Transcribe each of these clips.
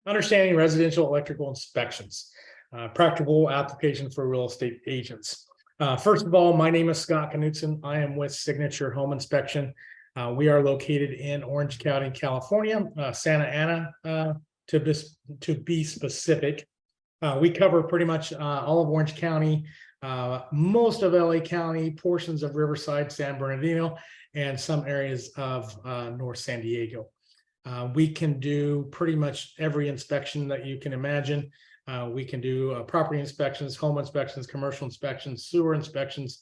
Understanding residential electrical inspections, practical application for real estate agents. First of all, my name is Scott Knutson. I am with Signature Home Inspection. We are located in Orange County, California, Santa Ana, to be specific. We cover pretty much all of Orange County, most of LA County, portions of Riverside, San Bernardino, and some areas of North San Diego. We can do pretty much every inspection that you can imagine. We can do property inspections, home inspections, commercial inspections, sewer inspections,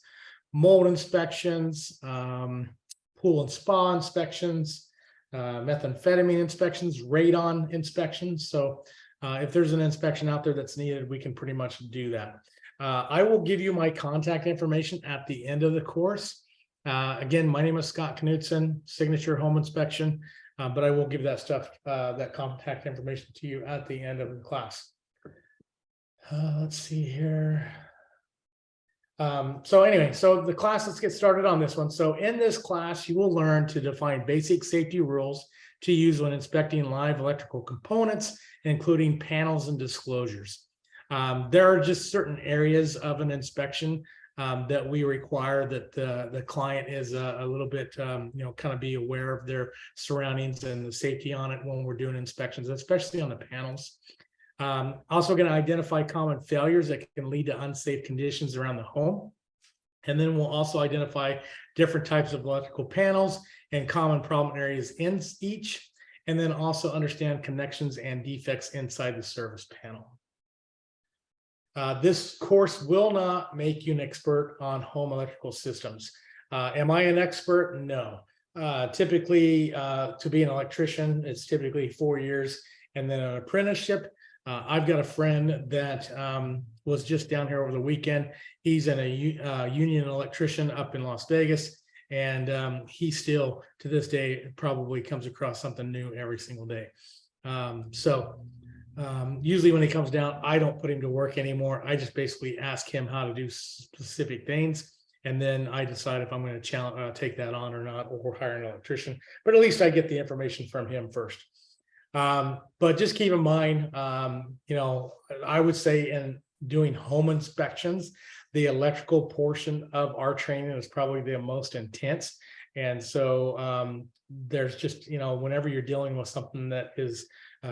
mold inspections, pool and spa inspections, methamphetamine inspections, radon inspections. So if there's an inspection out there that's needed, we can pretty much do that. I will give you my contact information at the end of the course. Again, my name is Scott Knutson, Signature Home Inspection. But I will give that stuff, that contact information to you at the end of the class. Let's see here. So anyway, so the class, let's get started on this one. So in this class, you will learn to define basic safety rules to use when inspecting live electrical components, including panels and disclosures. There are just certain areas of an inspection that we require that the client is a little bit, kind of be aware of their surroundings and the safety on it when we're doing inspections, especially on the panels. Also going to identify common failures that can lead to unsafe conditions around the home. And then we'll also identify different types of electrical panels and common problem areas in each, and then also understand connections and defects inside the service panel. This course will not make you an expert on home electrical systems. Am I an expert? No. Typically, to be an electrician, it's typically 4 years and then an apprenticeship. I've got a friend that was just down here over the weekend. He's a union electrician up in Las Vegas, and he still, to this day, probably comes across something new every single day. Usually when he comes down, I don't put him to work anymore. I just basically ask him how to do specific things. And then I decide if I'm going to take that on or not, or hire an electrician. But at least I get the information from him first. But just keep in mind, I would say in doing home inspections, the electrical portion of our training is probably the most intense. And so there's just, whenever you're dealing with something that is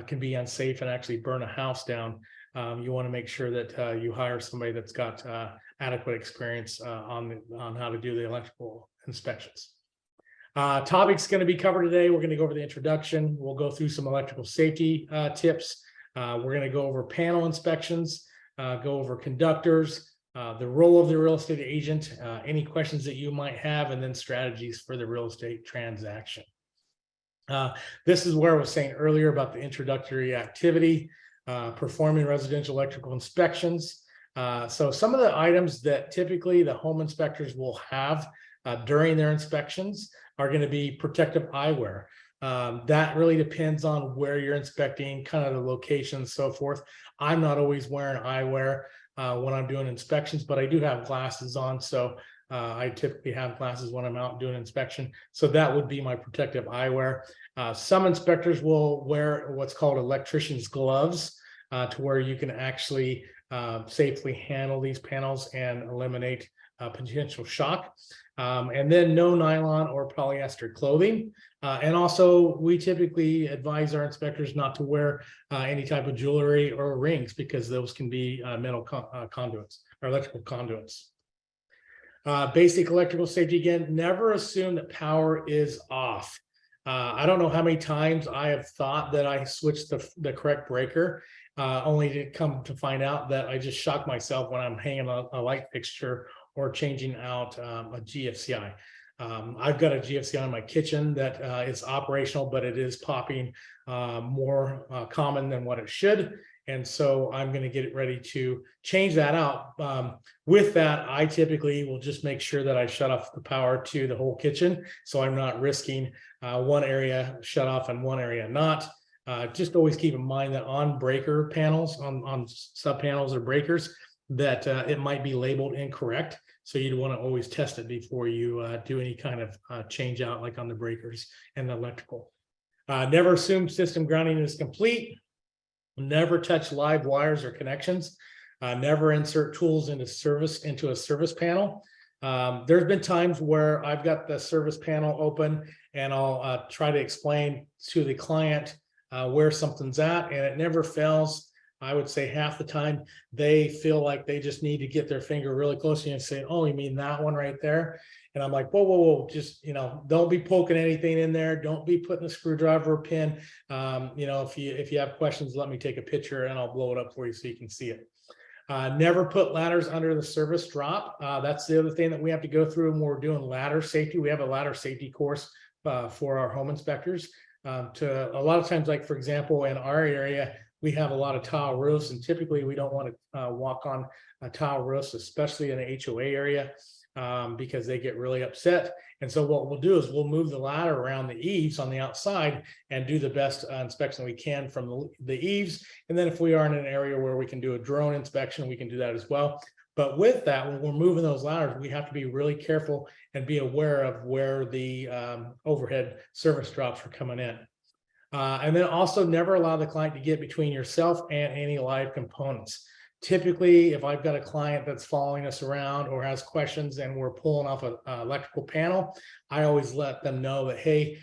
can be unsafe and actually burn a house down, you want to make sure that you hire somebody that's got adequate experience on how to do the electrical inspections. Topics going to be covered today. We're going to go over the introduction. We'll go through some electrical safety tips. We're going to go over panel inspections, go over conductors, the role of the real estate agent, any questions that you might have, and then strategies for the real estate transaction. This is where I was saying earlier about the introductory activity, performing residential electrical inspections. So some of the items that typically the home inspectors will have during their inspections are going to be protective eyewear. That really depends on where you're inspecting, kind of the location and so forth. I'm not always wearing eyewear when I'm doing inspections, but I do have glasses on. So I typically have glasses when I'm out doing inspection. So that would be my protective eyewear. Some inspectors will wear what's called electrician's gloves to where you can actually safely handle these panels and eliminate potential shock. And then no nylon or polyester clothing. And also we typically advise our inspectors not to wear any type of jewelry or rings, because those can be metal conduits or electrical conduits. Basic electrical safety, again, never assume that power is off. I don't know how many times I have thought that I switched the correct breaker, only to come to find out that I just shocked myself when I'm hanging a light fixture or changing out a GFCI. I've got a GFCI in my kitchen that is operational, but it is popping more common than what it should. And so I'm going to get it ready to change that out. With that, I typically will just make sure that I shut off the power to the whole kitchen, so I'm not risking one area shut off and one area not. Just always keep in mind that on breaker panels, on sub panels or breakers, that it might be labeled incorrect. So you'd want to always test it before you do any kind of change out, like on the breakers and the electrical. Never assume system grounding is complete. Never touch live wires or connections. Never insert tools into a service panel. There's been times where I've got the service panel open and I'll try to explain to the client where something's at, and it never fails. I would say half the time they feel like they just need to get their finger really close and say, "Oh, you mean that one right there?" And I'm like, whoa, just, don't be poking anything in there. Don't be putting a screwdriver or pin. If you have questions, let me take a picture and I'll blow it up for you so you can see it. Never put ladders under the service drop. That's the other thing that we have to go through when we're doing ladder safety. We have a ladder safety course for our home inspectors. To a lot of times, like for example, in our area, we have a lot of tile roofs, and typically we don't want to walk on tile roofs, especially in the HOA area, because they get really upset. And so what we'll do is we'll move the ladder around the eaves on the outside and do the best inspection we can from the eaves. And then if we are in an area where we can do a drone inspection, we can do that as well. But with that, when we're moving those ladders, we have to be really careful and be aware of where the overhead service drops are coming in. And then also never allow the client to get between yourself and any live components. Typically, if I've got a client that's following us around or has questions and we're pulling off an electrical panel, I always let them know that, hey,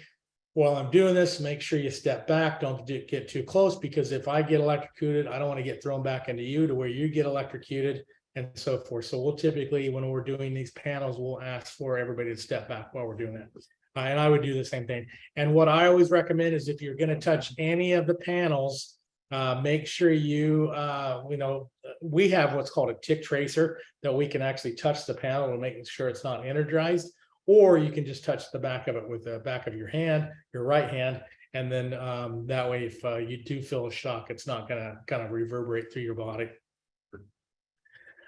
while I'm doing this, make sure you step back. Don't get too close, because if I get electrocuted, I don't want to get thrown back into you to where you get electrocuted and so forth. So we'll typically, when we're doing these panels, we'll ask for everybody to step back while we're doing that. And I would do the same thing. And what I always recommend is if you're going to touch any of the panels, make sure you, we have what's called a tick tracer that we can actually touch the panel and make sure it's not energized, or you can just touch the back of it with the back of your hand, your right hand. And then that way, if you do feel a shock, it's not going to kind of reverberate through your body.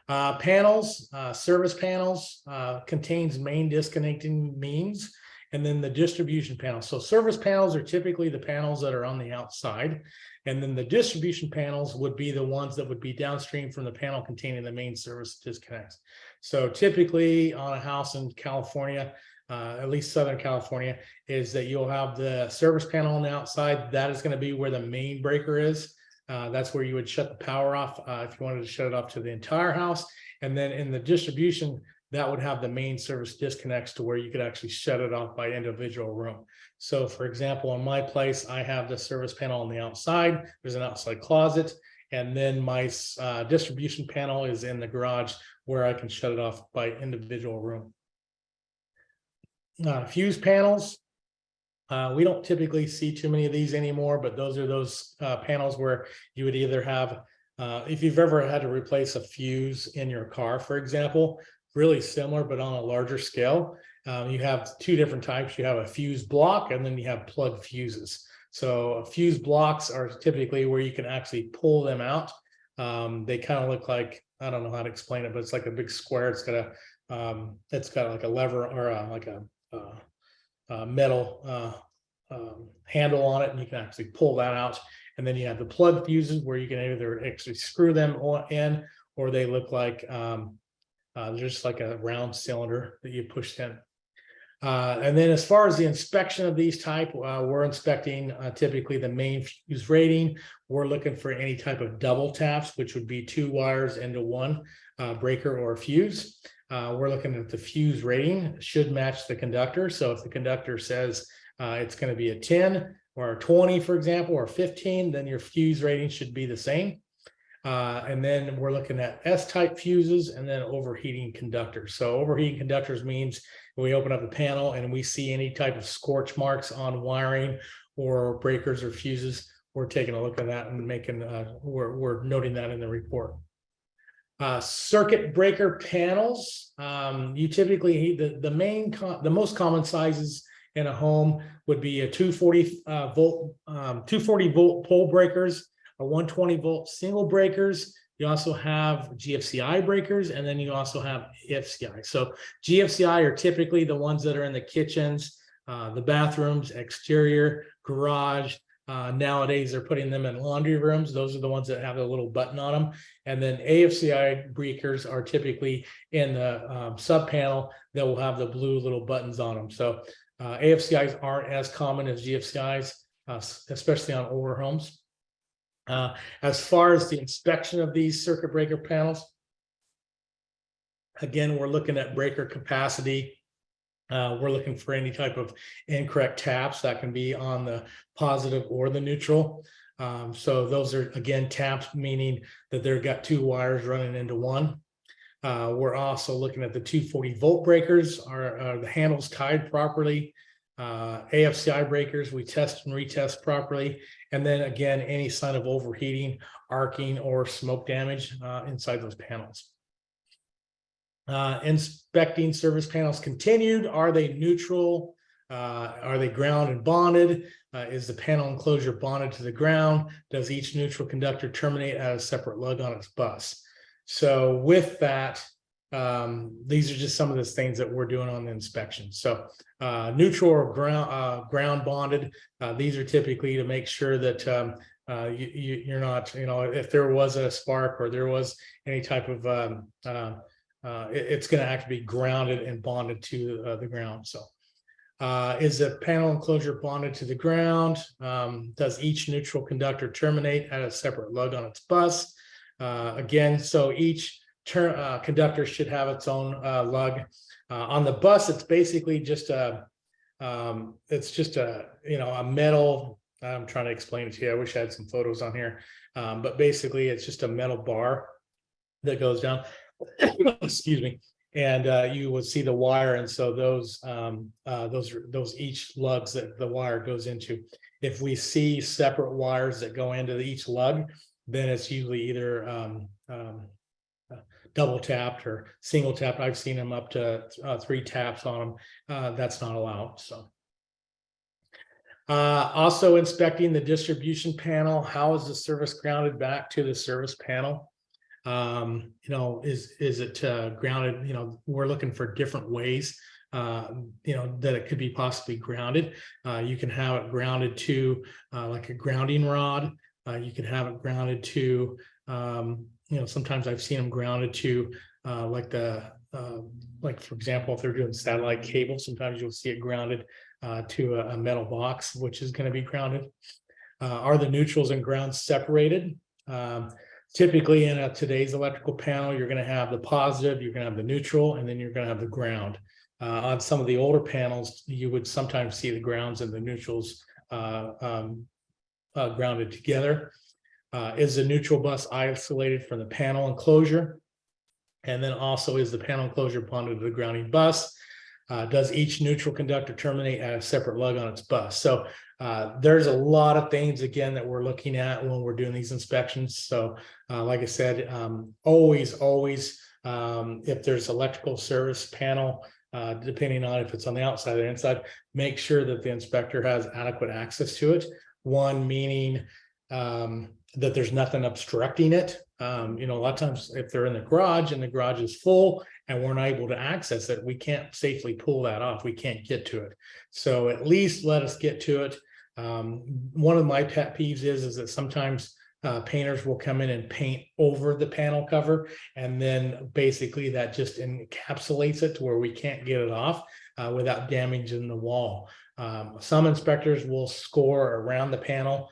Panels, service panels contains main disconnecting means, and then the distribution panels. So service panels are typically the panels that are on the outside, and then the distribution panels would be the ones that would be downstream from the panel containing the main service disconnects. So typically on a house in California, at least Southern California, is that you'll have the service panel on the outside. That is going to be where the main breaker is. That's where you would shut the power off if you wanted to shut it off to the entire house. And then in the distribution, that would have the main service disconnects to where you could actually shut it off by individual room. So for example, in my place, I have the service panel on the outside. There's an outside closet. And then my distribution panel is in the garage where I can shut it off by individual room. Fuse panels. We don't typically see too many of these anymore, but those are those panels where you would either have, if you've ever had to replace a fuse in your car, for example, really similar, but on a larger scale. You have two different types. You have a fuse block, and then you have plug fuses. So fuse blocks are typically where you can actually pull them out. They kind of look like, I don't know how to explain it, but it's like a big square. It's got like a lever or like a metal handle on it, and you can actually pull that out. And then you have the plug fuses where you can either actually screw them in, or they look like just like a round cylinder that you push in. And then as far as the inspection of these type, we're inspecting typically the main fuse rating. We're looking for any type of double taps, which would be 2 wires into 1 breaker or fuse. We're looking at the fuse rating should match the conductor. So if the conductor says it's going to be a 10 or a 20, for example, or 15, then your fuse rating should be the same. And then we're looking at S-type fuses and then overheating conductors. So overheating conductors means we open up the panel and we see any type of scorch marks on wiring or breakers or fuses. We're taking a look at that and making, we're noting that in the report. Circuit breaker panels. You typically, the most common sizes in a home would be a 240 volt pole breakers, a 120 volt single breakers. You also have GFCI breakers, and then you also have EFCI. So GFCI are typically the ones that are in the kitchens, the bathrooms, exterior, garage. Nowadays, they're putting them in laundry rooms. Those are the ones that have a little button on them. And then AFCI breakers are typically in the sub panel that will have the blue little buttons on them. So AFCIs aren't as common as GFCIs, especially on older homes. As far as the inspection of these circuit breaker panels, again, we're looking at breaker capacity. We're looking for any type of incorrect taps that can be on the positive or the neutral. So those are, again, taps, meaning that they've got two wires running into one. We're also looking at the 240 volt breakers. Are the handles tied properly? AFCI breakers, we test and retest properly. And then again, any sign of overheating, arcing, or smoke damage inside those panels. Inspecting service panels continued. Are they neutral? Are they ground and bonded? Is the panel enclosure bonded to the ground? Does each neutral conductor terminate at a separate lug on its bus? So with that, these are just some of the things that we're doing on the inspection. So neutral or ground bonded, these are typically to make sure that you're not, if there was a spark or there was any type of it's going to have to be grounded and bonded to the ground. So is the panel enclosure bonded to the ground? Does each neutral conductor terminate at a separate lug on its bus? Again, so each conductor should have its own lug. On the bus, it's basically just a metal. I'm trying to explain it to you. I wish I had some photos on here, but basically it's just a metal bar that goes down. Excuse me. And you would see the wire, and so those each lugs that the wire goes into. If we see separate wires that go into each lug, then it's usually either double tapped or single tapped. I've seen them up to 3 taps on them. That's not allowed. So also inspecting the distribution panel. How is the service grounded back to the service panel? Is it grounded? We're looking for different ways that it could be possibly grounded. You can have it grounded to like a grounding rod. You can have it grounded to sometimes I've seen them grounded to like for example, if they're doing satellite cable, sometimes you'll see it grounded to a metal box, which is going to be grounded. Are the neutrals and grounds separated? Typically in today's electrical panel, you're going to have the positive, you're going to have the neutral, and then you're going to have the ground. On some of the older panels, you would sometimes see the grounds and the neutrals grounded together. Is the neutral bus isolated from the panel enclosure? And then also, is the panel enclosure bonded to the grounding bus? Does each neutral conductor terminate at a separate lug on its bus? So there's a lot of things, again, that we're looking at when we're doing these inspections. So like I said, always, if there's electrical service panel, depending on if it's on the outside or the inside, make sure that the inspector has adequate access to it. One, meaning that there's nothing obstructing it. A lot of times if they're in the garage and the garage is full and we're not able to access it, we can't safely pull that off. We can't get to it. So at least let us get to it. One of my pet peeves is that sometimes painters will come in and paint over the panel cover, and then basically that just encapsulates it to where we can't get it off without damaging the wall. Some inspectors will score around the panel.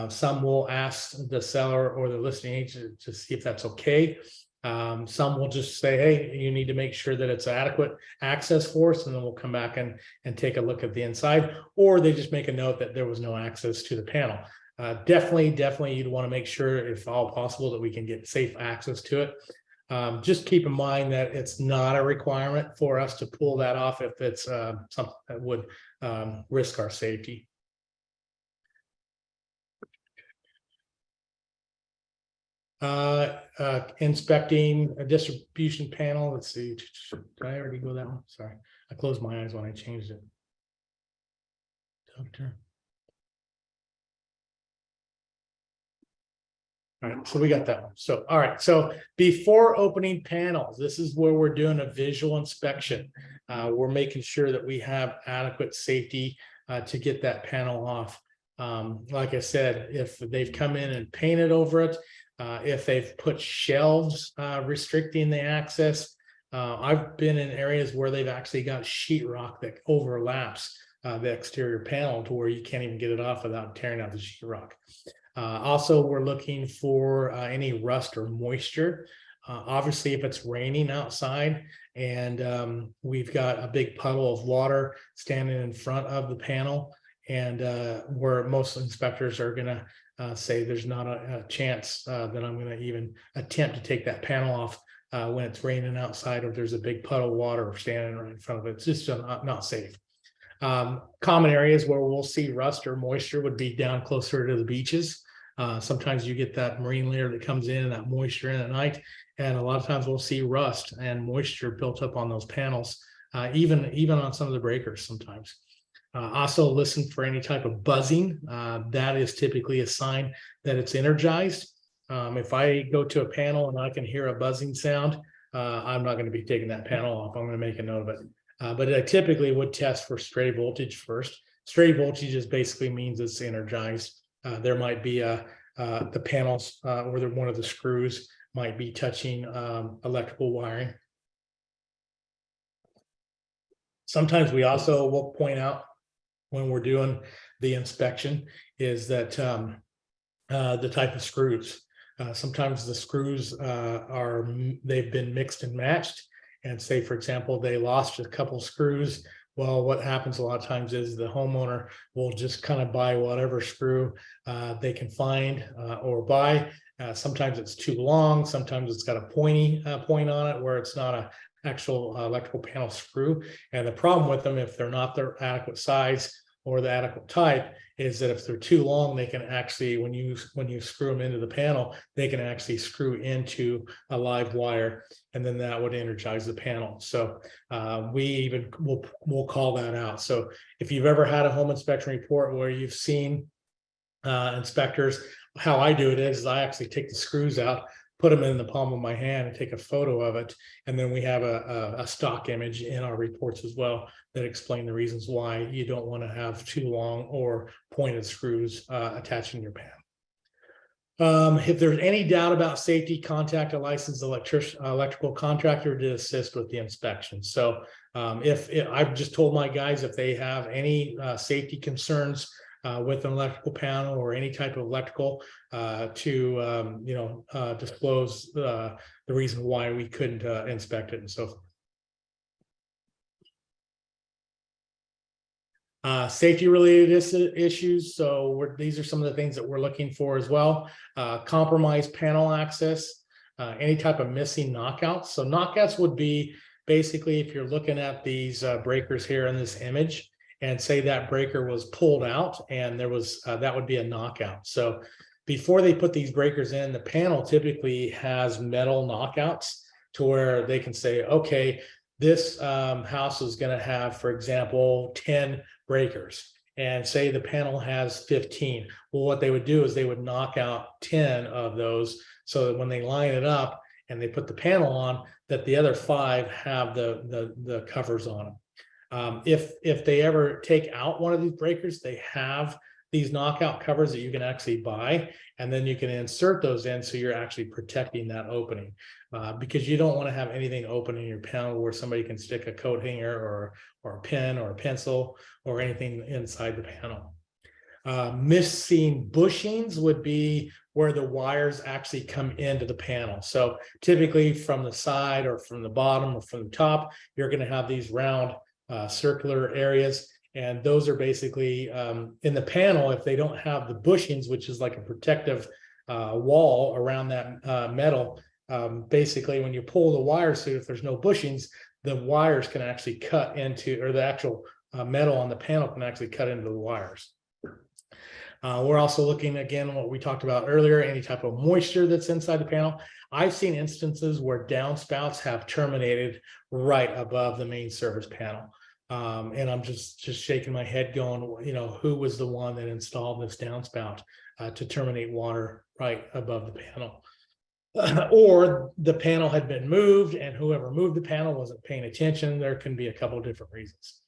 Some will ask the seller or the listing agent to see if that's okay. Some will just say, hey, you need to make sure that it's adequate access for us, and then we'll come back and take a look at the inside, or they just make a note that there was no access to the panel. Definitely you'd want to make sure, if all possible, that we can get safe access to it. Just keep in mind that it's not a requirement for us to pull that off if it's something that would risk our safety. Inspecting a distribution panel. Let's see. Did I already go that one? Sorry, I closed my eyes when I changed it. Doctor. All right, so we got that one. So, all right. So before opening panels, this is where we're doing a visual inspection. We're making sure that we have adequate safety to get that panel off. Like I said, if they've come in and painted over it, if they've put shelves restricting the access, I've been in areas where they've actually got sheetrock that overlaps. the exterior panel to where you can't even get it off without tearing out the sheetrock. Also, we're looking for any rust or moisture. Obviously, if it's raining outside and we've got a big puddle of water standing in front of the panel, and where most inspectors are going to say there's not a chance that I'm going to even attempt to take that panel off when it's raining outside, or there's a big puddle of water standing right in front of it. It's just not safe. Common areas where we'll see rust or moisture would be down closer to the beaches. Sometimes you get that marine layer that comes in and that moisture in at night, and a lot of times we'll see rust and moisture built up on those panels, even on some of the breakers sometimes. Also listen for any type of buzzing. That is typically a sign that it's energized. If I go to a panel and I can hear a buzzing sound, I'm not going to be taking that panel off. I'm going to make a note of it. But I typically would test for stray voltage first. Stray voltage just basically means it's energized. There might be the panels or one of the screws might be touching electrical wiring. Sometimes we also will point out when we're doing the inspection is that the type of screws. Sometimes the screws they've been mixed and matched, and say, for example, they lost a couple screws. Well, what happens a lot of times is the homeowner will just kind of buy whatever screw they can find or buy. Sometimes it's too long. Sometimes it's got a pointy point on it where it's not an actual electrical panel screw. And the problem with them, if they're not the adequate size or the adequate type, is that if they're too long, they can actually, when you screw them into the panel, they can actually screw into a live wire, and then that would energize the panel. So we even we'll call that out. So if you've ever had a home inspection report where you've seen inspectors, how I do it is I actually take the screws out, put them in the palm of my hand and take a photo of it. And then we have a stock image in our reports as well that explain the reasons why you don't want to have too long or pointed screws attaching your panel. If there's any doubt about safety, contact a licensed electrical contractor to assist with the inspection. So if I've just told my guys, if they have any safety concerns with an electrical panel or any type of electrical to disclose the reason why we couldn't inspect it and so forth. Safety related issues. So these are some of the things that we're looking for as well. Compromised panel access, any type of missing knockouts. So knockouts would be basically if you're looking at these breakers here in this image, and say that breaker was pulled out and there was that would be a knockout. So before they put these breakers in, the panel typically has metal knockouts to where they can say, okay, this house is going to have, for example, 10 breakers, and say the panel has 15. Well, what they would do is they would knock out 10 of those so that when they line it up and they put the panel on, that the other 5 have the covers on them. If they ever take out one of these breakers, they have these knockout covers that you can actually buy, and then you can insert those in so you're actually protecting that opening, because you don't want to have anything open in your panel where somebody can stick a coat hanger or a pen or a pencil or anything inside the panel. Missing bushings would be where the wires actually come into the panel. So typically from the side or from the bottom or from the top, you're going to have these round circular areas, and those are basically in the panel. If they don't have the bushings, which is like a protective wall around that metal, basically when you pull the wires through, if there's no bushings, the wires can actually cut into, or the actual metal on the panel can actually cut into the wires. We're also looking again what we talked about earlier, any type of moisture that's inside the panel. I've seen instances where downspouts have terminated right above the main service panel. And I'm just shaking my head going, who was the one that installed this downspout to terminate water right above the panel? Or the panel had been moved and whoever moved the panel wasn't paying attention. There can be a couple of different reasons.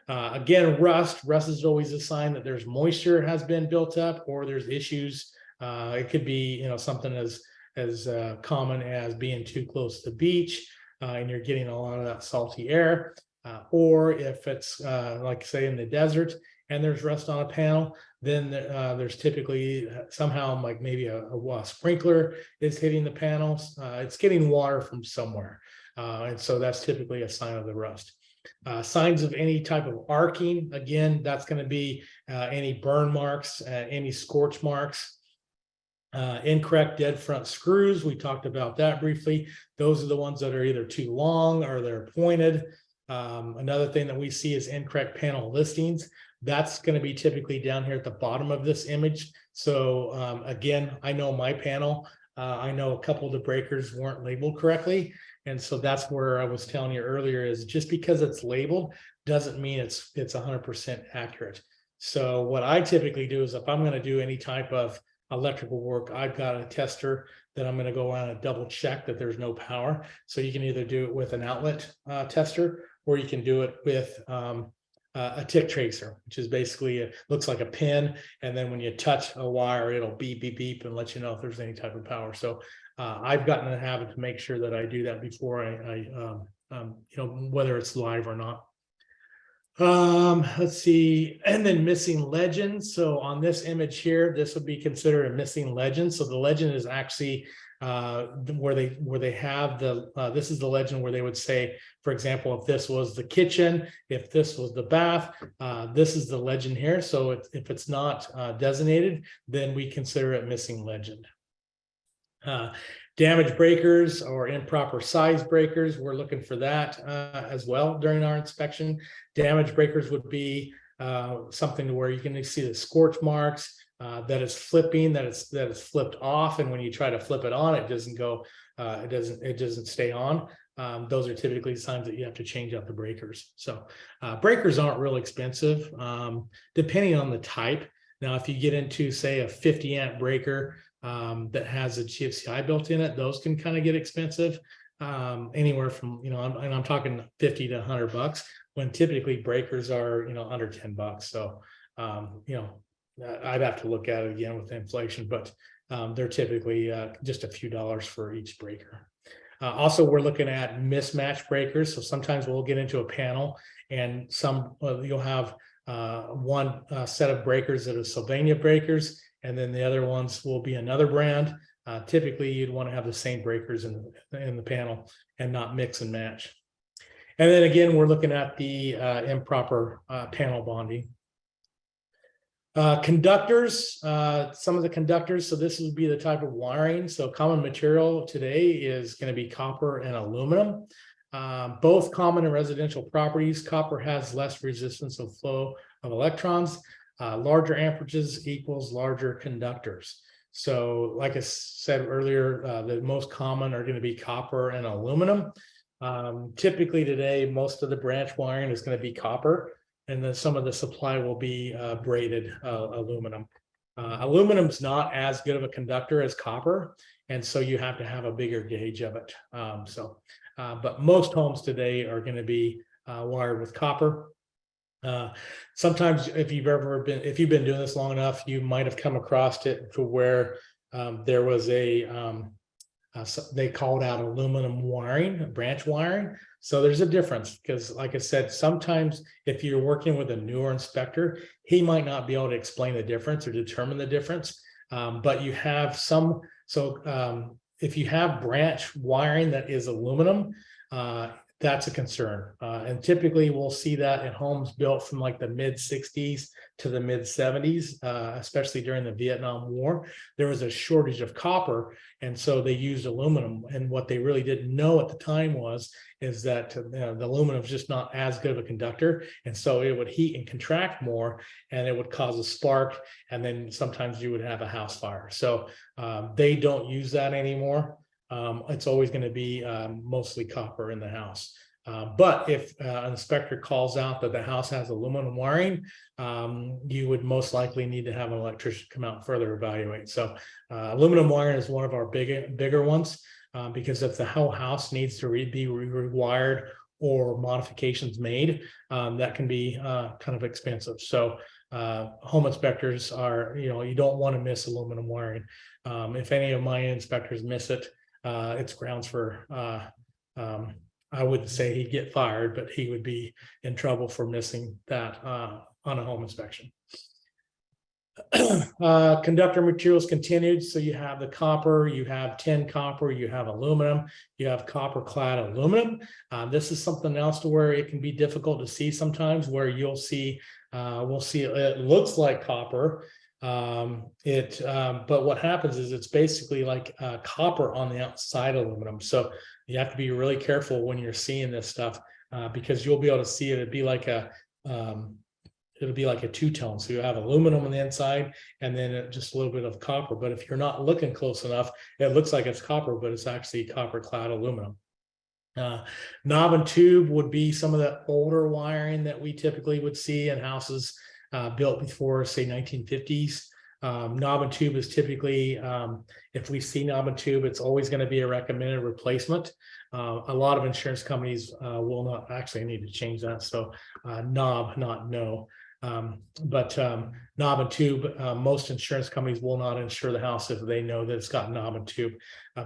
Again, rust is always a sign that there's moisture has been built up or there's issues. It could be, something as common as being too close to the beach and you're getting a lot of that salty air. Or if it's like say in the desert and there's rust on a panel, then there's typically somehow like maybe a sprinkler is hitting the panels. It's getting water from somewhere. And so that's typically a sign of the rust. Signs of any type of arcing, again, that's going to be any burn marks, any scorch marks. Incorrect dead front screws, we talked about that briefly. Those are the ones that are either too long or they're pointed. Another thing that we see is incorrect panel listings. That's going to be typically down here at the bottom of this image. So again, I know my panel, I know a couple of the breakers weren't labeled correctly. And so that's where I was telling you earlier is just because it's labeled doesn't mean it's 100% accurate. So what I typically do is if I'm going to do any type of electrical work, I've got a tester that I'm going to go around and double check that there's no power. So you can either do it with an outlet tester, or you can do it with a tick tracer, which is basically looks like a pin, and then when you touch a wire, it'll beep beep beep and let you know if there's any type of power. So I've gotten in the habit to make sure that I do that before I whether it's live or not. Let's see, and then missing legends. So on this image here, this would be considered a missing legend. So the legend is actually where they have the this is the legend where they would say, for example, if this was the kitchen, if this was the bath, this is the legend here. So if it's not designated, then we consider it missing legend. Damaged breakers or improper size breakers, we're looking for that as well during our inspection. Damaged breakers would be something to where you can see the scorch marks, that it's flipping, that it's flipped off, and when you try to flip it on, it doesn't go, it doesn't stay on. Those are typically signs that you have to change out the breakers. So breakers aren't real expensive, depending on the type. Now, if you get into, say, a 50 amp breaker that has a GFCI built in it, those can kind of get expensive, anywhere from, and I'm talking 50 to 100 bucks, when typically breakers are, under 10 bucks. So, I'd have to look at it again with inflation, but they're typically just a few dollars for each breaker. Also, we're looking at mismatch breakers. So sometimes we'll get into a panel and you'll have one set of breakers that are Sylvania breakers, and then the other ones will be another brand. Typically, you'd want to have the same breakers in the panel and not mix and match. And then again, we're looking at the improper panel bonding. Conductors, some of the conductors, so this would be the type of wiring. So common material today is going to be copper and aluminum. Both common in residential properties. Copper has less resistance of flow of electrons. Larger amperages equals larger conductors. So like I said earlier, the most common are going to be copper and aluminum. Typically today, most of the branch wiring is going to be copper, and then some of the supply will be braided aluminum. Aluminum is not as good of a conductor as copper, and so you have to have a bigger gauge of it. But most homes today are going to be wired with copper. Sometimes if you've been doing this long enough, you might have come across it to where there was they called out aluminum wiring, branch wiring. So there's a difference, because like I said, sometimes if you're working with a newer inspector, he might not be able to explain the difference or determine the difference. But you have some, so if you have branch wiring that is aluminum, that's a concern. And typically we'll see that in homes built from like the mid 60s to the mid 70s, especially during the Vietnam War. There was a shortage of copper, and so they used aluminum. And what they really didn't know at the time is that the aluminum is just not as good of a conductor. And so it would heat and contract more, and it would cause a spark. And then sometimes you would have a house fire. So they don't use that anymore. It's always going to be mostly copper in the house. But if an inspector calls out that the house has aluminum wiring, you would most likely need to have an electrician come out and further evaluate. So aluminum wiring is one of our bigger ones, because if the whole house needs to be rewired or modifications made, that can be kind of expensive. So home inspectors are, you don't want to miss aluminum wiring. If any of my inspectors miss it, it's grounds for I wouldn't say he'd get fired, but he would be in trouble for missing that on a home inspection. Conductor materials continued. So you have the copper, you have tin copper, you have aluminum, you have copper clad aluminum. This is something else to where it can be difficult to see sometimes, where you'll see, we'll see it looks like copper. But what happens is it's basically like copper on the outside of aluminum. So you have to be really careful when you're seeing this stuff, because you'll be able to see it. It'd be like it'll be like a two-tone. So you have aluminum on the inside and then just a little bit of copper. But if you're not looking close enough, it looks like it's copper, but it's actually copper clad aluminum. Knob and tube would be some of the older wiring that we typically would see in houses built before, say, 1950s. Knob and tube is typically, if we see knob and tube, it's always going to be a recommended replacement. A lot of insurance companies will not. Actually, I need to change that. So knob, not no. But knob and tube, most insurance companies will not insure the house if they know that it's got knob and tube,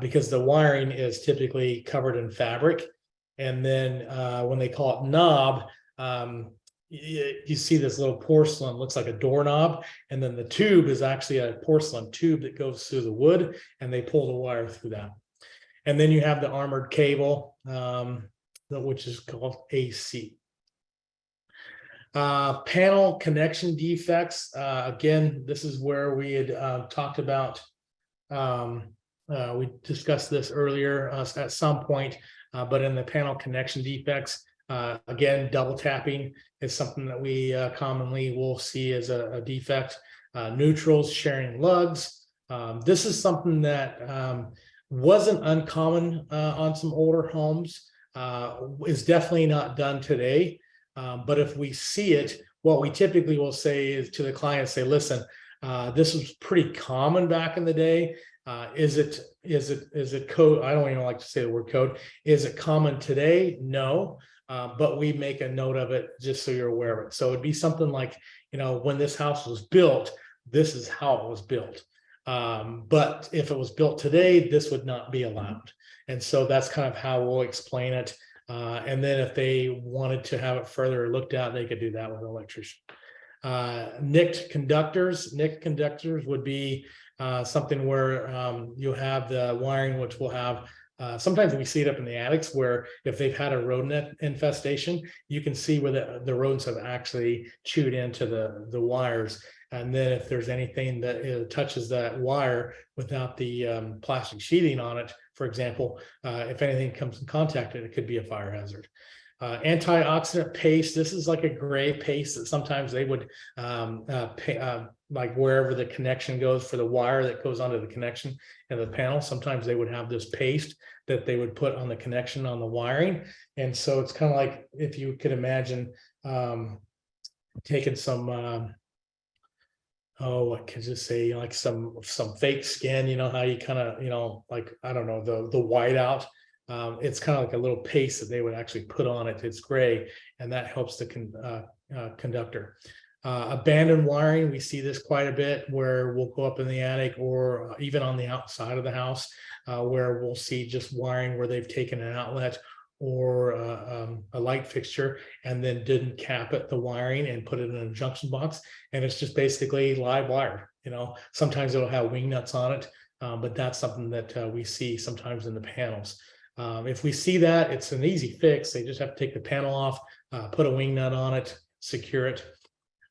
because the wiring is typically covered in fabric. And then when they call it knob, you see this little porcelain, looks like a doorknob, and then the tube is actually a porcelain tube that goes through the wood, and they pull the wire through that. And then you have the armored cable, which is called AC. Panel connection defects. Again, this is where we had talked about, we discussed this earlier at some point, but in the panel connection defects, again, double tapping is something that we commonly will see as a defect. Neutrals, sharing lugs. This is something that wasn't uncommon on some older homes, is definitely not done today. But if we see it, what we typically will say is to the client, say, listen, this was pretty common back in the day. Is it code? I don't even like to say the word code. Is it common today? No. But we make a note of it just so you're aware of it. So it'd be something like, when this house was built, this is how it was built. But if it was built today, this would not be allowed. And so that's kind of how we'll explain it. And then if they wanted to have it further looked at, they could do that with an electrician. Nicked conductors. Nicked conductors would be something where you have the wiring, which will have, sometimes we see it up in the attics, where if they've had a rodent infestation, you can see where the rodents have actually chewed into the wires. And then if there's anything that touches that wire without the plastic sheathing on it, for example, if anything comes in contact with it, it could be a fire hazard. Antioxidant paste. This is like a gray paste that sometimes they would like wherever the connection goes for the wire that goes onto the connection and the panel. Sometimes they would have this paste that they would put on the connection on the wiring. And so it's kind of like, if you could imagine taking some I could just say like some fake skin, how you kind of, like, I don't know, the whiteout. It's kind of like a little paste that they would actually put on it. It's gray, and that helps the conductor. Abandoned wiring, we see this quite a bit, where we'll go up in the attic or even on the outside of the house, where we'll see just wiring where they've taken an outlet or a light fixture and then didn't cap it, the wiring, and put it in a junction box, and it's just basically live wire. Sometimes it'll have wing nuts on it, but that's something that we see sometimes in the panels. If we see that, it's an easy fix. They just have to take the panel off, put a wing nut on it, secure it.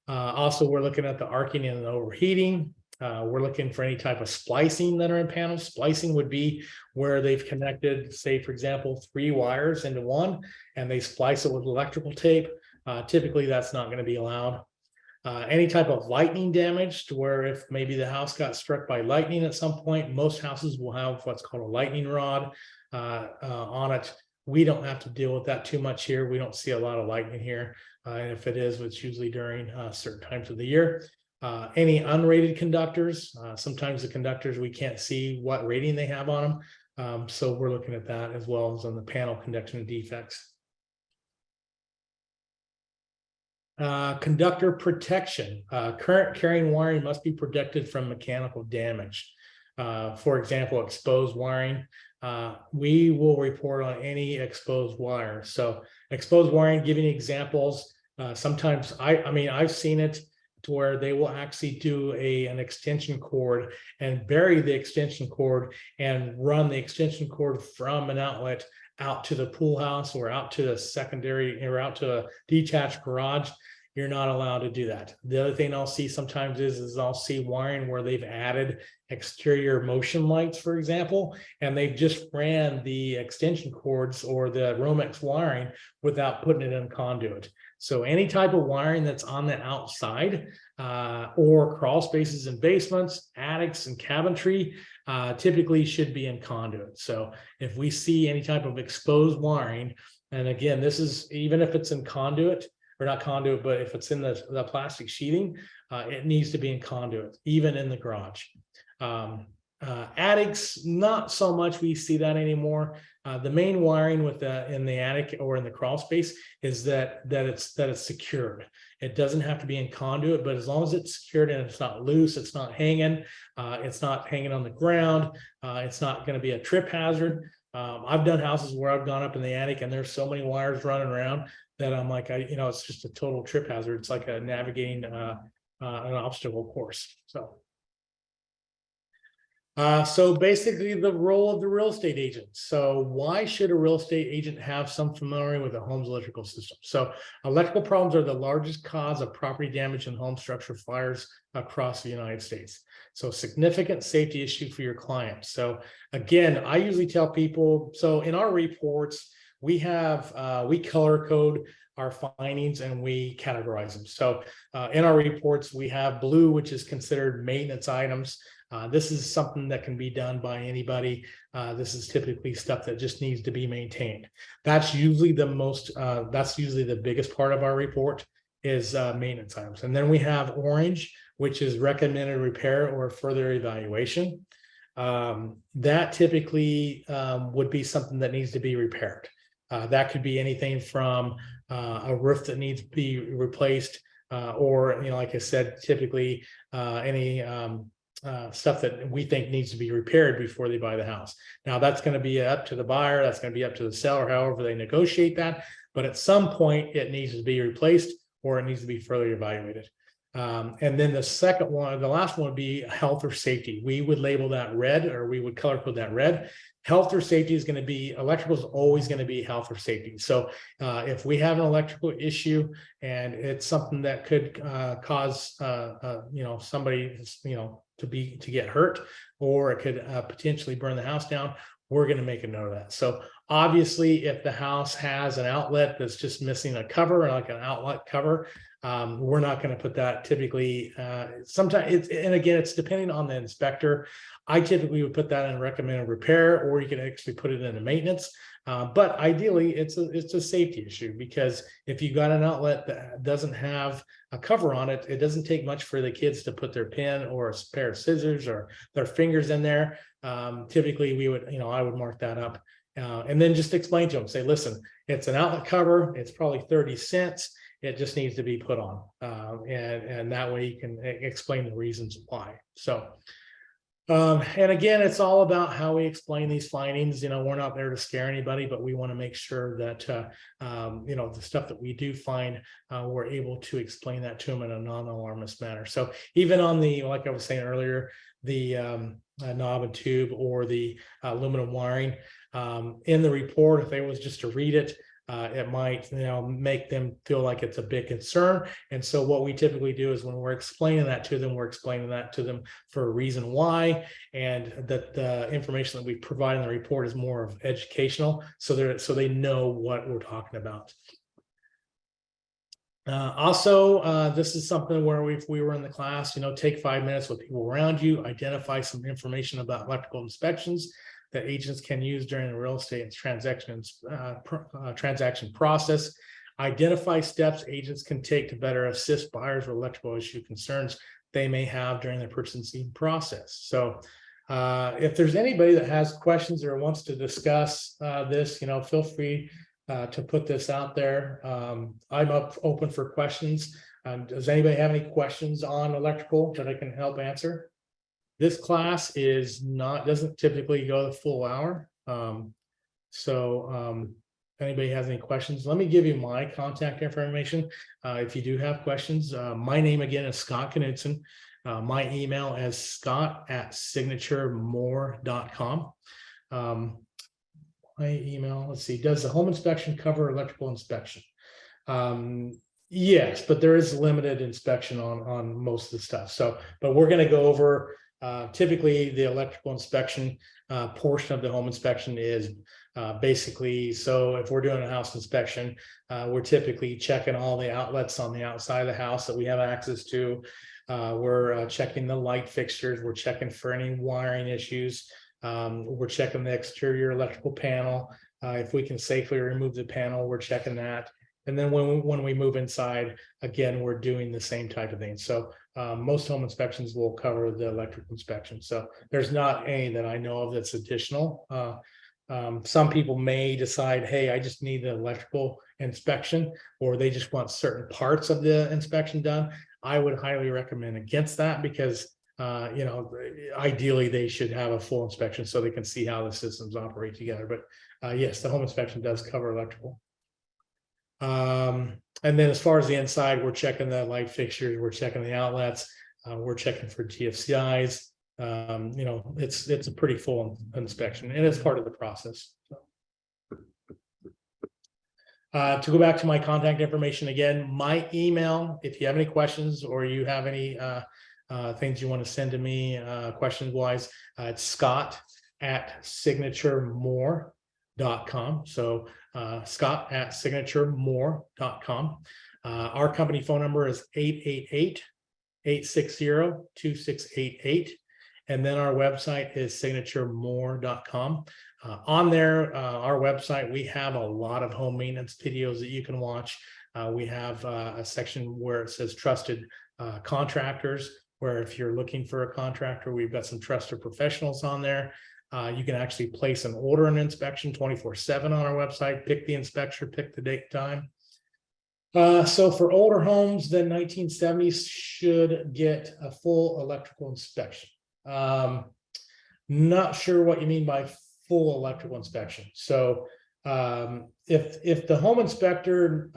Also, we're looking at the arcing and the overheating. We're looking for any type of splicing that are in panels. Splicing would be where they've connected, say, for example, 3 wires into one, and they splice it with electrical tape. Typically, that's not going to be allowed. Any type of lightning damage, to where if maybe the house got struck by lightning at some point, most houses will have what's called a lightning rod on it. We don't have to deal with that too much here. We don't see a lot of lightning here. And if it is, it's usually during certain times of the year. Any unrated conductors, sometimes the conductors, we can't see what rating they have on them. So we're looking at that, as well as on the panel conduction defects. Conductor protection. Current carrying wiring must be protected from mechanical damage. For example, exposed wiring. We will report on any exposed wire. So exposed wiring, giving examples. Sometimes I mean, I've seen it to where they will actually do an extension cord and bury the extension cord and run the extension cord from an outlet out to the pool house or out to the secondary or out to a detached garage. You're not allowed to do that. The other thing I'll see sometimes is I'll see wiring where they've added exterior motion lights, for example, and they've just ran the extension cords or the Romex wiring without putting it in conduit. So any type of wiring that's on the outside or crawl spaces in basements, attics, and cabinetry typically should be in conduit. So if we see any type of exposed wiring, and again, this is even if it's in conduit, or not conduit, but if it's in the plastic sheeting, it needs to be in conduit, even in the garage. Attics, not so much we see that anymore. The main wiring in the attic or in the crawl space is that it's secured. It doesn't have to be in conduit, but as long as it's secured and it's not loose, it's not hanging on the ground, it's not going to be a trip hazard. I've done houses where I've gone up in the attic and there's so many wires running around that I'm like, it's just a total trip hazard. It's like navigating an obstacle course. So basically the role of the real estate agent. So why should a real estate agent have some familiarity with a home's electrical system? So electrical problems are the largest cause of property damage and home structure fires across the United States. So significant safety issue for your client. So again, I usually tell people, so in our reports, we color code our findings and we categorize them. So in our reports, we have blue, which is considered maintenance items. This is something that can be done by anybody. This is typically stuff that just needs to be maintained. That's usually the biggest part of our report is maintenance items. And then we have orange, which is recommended repair or further evaluation. That typically would be something that needs to be repaired. That could be anything from a roof that needs to be replaced, or, like I said, typically any stuff that we think needs to be repaired before they buy the house. Now that's going to be up to the buyer, that's going to be up to the seller, however they negotiate that. But at some point it needs to be replaced or it needs to be further evaluated. And then the last one would be health or safety. We would label that red, or we would color code that red. Health or safety is going to be, electrical is always going to be health or safety. So if we have an electrical issue and it's something that could cause somebody to get hurt, or it could potentially burn the house down, we're going to make a note of that. So obviously, if the house has an outlet that's just missing a cover, like an outlet cover, we're not going to put that typically. Sometimes it's depending on the inspector. I typically would put that in recommended repair, or you can actually put it into maintenance. But ideally, it's a safety issue, because if you got an outlet that doesn't have a cover on it, it doesn't take much for the kids to put their pen or a pair of scissors or their fingers in there. Typically, I would mark that up. And then just explain to them, say, listen, it's an outlet cover. It's probably 30 cents. It just needs to be put on. And that way you can explain the reasons why. So, and again, it's all about how we explain these findings. We're not there to scare anybody, but we want to make sure that, the stuff that we do find, we're able to explain that to them in a non-alarmist manner. So even on like I was saying earlier, the knob and tube or the aluminum wiring, in the report, if they was just to read it, it might make them feel like it's a big concern. And so what we typically do is when we're explaining that to them, we're explaining that to them for a reason why, and that the information that we provide in the report is more of educational, so they know what we're talking about. Also, this is something where if we were in the class, take 5 minutes with people around you, identify some information about electrical inspections that agents can use during the real estate transaction process. Identify steps agents can take to better assist buyers with electrical issue concerns they may have during the purchasing process. So if there's anybody that has questions or wants to discuss this, feel free to put this out there. I'm open for questions. Does anybody have any questions on electrical that I can help answer? This class doesn't typically go the full hour. If anybody has any questions, let me give you my contact information. If you do have questions, my name again is Scott Knudsen. My email is scott@signaturemore.com. My email, let's see, does the home inspection cover electrical inspection? Yes, but there is limited inspection on most of the stuff. So, but we're going to go over typically the electrical inspection portion of the home inspection is basically, so if we're doing a house inspection, we're typically checking all the outlets on the outside of the house that we have access to. We're checking the light fixtures. We're checking for any wiring issues. We're checking the exterior electrical panel. If we can safely remove the panel, we're checking that. And then when we move inside, again, we're doing the same type of thing. So most home inspections will cover the electrical inspection. So there's not any that I know of that's additional. Some people may decide, hey, I just need the electrical inspection, or they just want certain parts of the inspection done. I would highly recommend against that because ideally they should have a full inspection so they can see how the systems operate together. But yes, the home inspection does cover electrical. And then as far as the inside, we're checking the light fixtures, we're checking the outlets, we're checking for GFCIs. It's a pretty full inspection, and it's part of the process. To go back to my contact information again, my email, if you have any questions or you have any things you want to send to me questions wise, it's scott@signaturemore.com. So scott@signaturemore.com. Our company phone number is 888-860-2688. And then our website is signaturemore.com. On there, our website, we have a lot of home maintenance videos that you can watch. We have a section where it says trusted contractors, where if you're looking for a contractor, we've got some trusted professionals on there. You can actually place an order and inspection 24/7 on our website, pick the inspector, pick the date, time. So for older homes, the 1970s should get a full electrical inspection. Not sure what you mean by full electrical inspection. So if the home inspector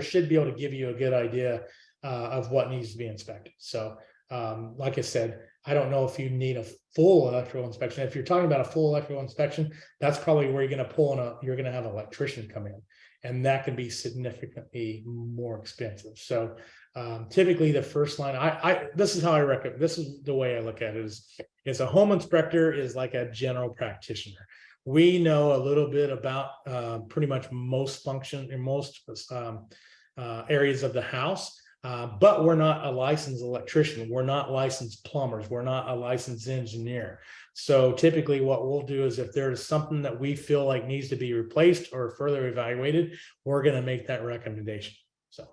should be able to give you a good idea of what needs to be inspected. So like I said, I don't know if you need a full electrical inspection. If you're talking about a full electrical inspection, that's probably where you're going to you're going to have an electrician come in, and that can be significantly more expensive. So typically the first line, this is how I recommend, this is the way I look at it is a home inspector is like a general practitioner. We know a little bit about pretty much most function in most areas of the house. But we're not a licensed electrician. We're not licensed plumbers. We're not a licensed engineer. So typically what we'll do is if there's something that we feel like needs to be replaced or further evaluated, we're going to make that recommendation. So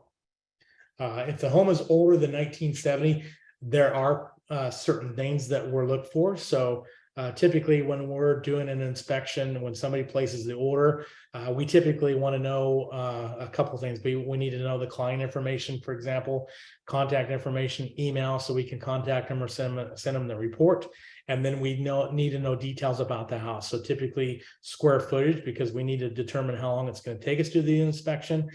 if the home is older than 1970, there are certain things that we're looking for. So typically when we're doing an inspection, when somebody places the order, we typically want to know a couple of things. We need to know the client information, for example, contact information, email, so we can contact them or send them the report. And then we need to know details about the house. So typically square footage, because we need to determine how long it's going to take us to do the inspection.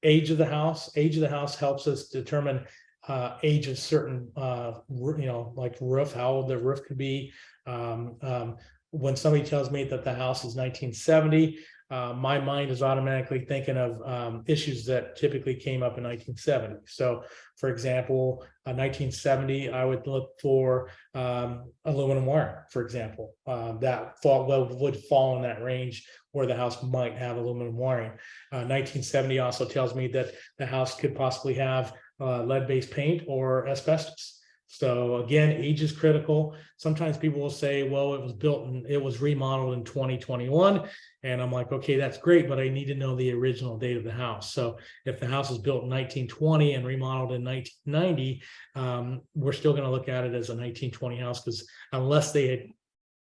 Age of the house. Age of the house helps us determine age of certain, like roof, how old the roof could be. When somebody tells me that the house is 1970, my mind is automatically thinking of issues that typically came up in 1970. So, for example, 1970, I would look for aluminum wire, for example, that would fall in that range where the house might have aluminum wiring. 1970 also tells me that the house could possibly have lead-based paint or asbestos. So again, age is critical. Sometimes people will say, well, it was remodeled in 2021. And I'm like, okay, that's great, but I need to know the original date of the house. So if the house was built in 1920 and remodeled in 1990, we're still going to look at it as a 1920 house, because unless they had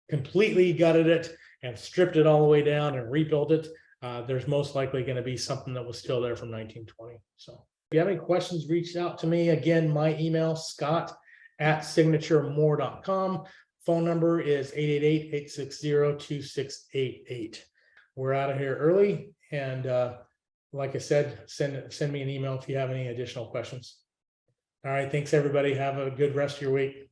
completely gutted it and stripped it all the way down and rebuilt it, there's most likely going to be something that was still there from 1920. So if you have any questions, reach out to me. Again, my email, Scott @signaturemore.com. Phone number is 888-860-2688. We're out of here early. And like I said, send me an email if you have any additional questions. All right. Thanks, everybody. Have a good rest of your week.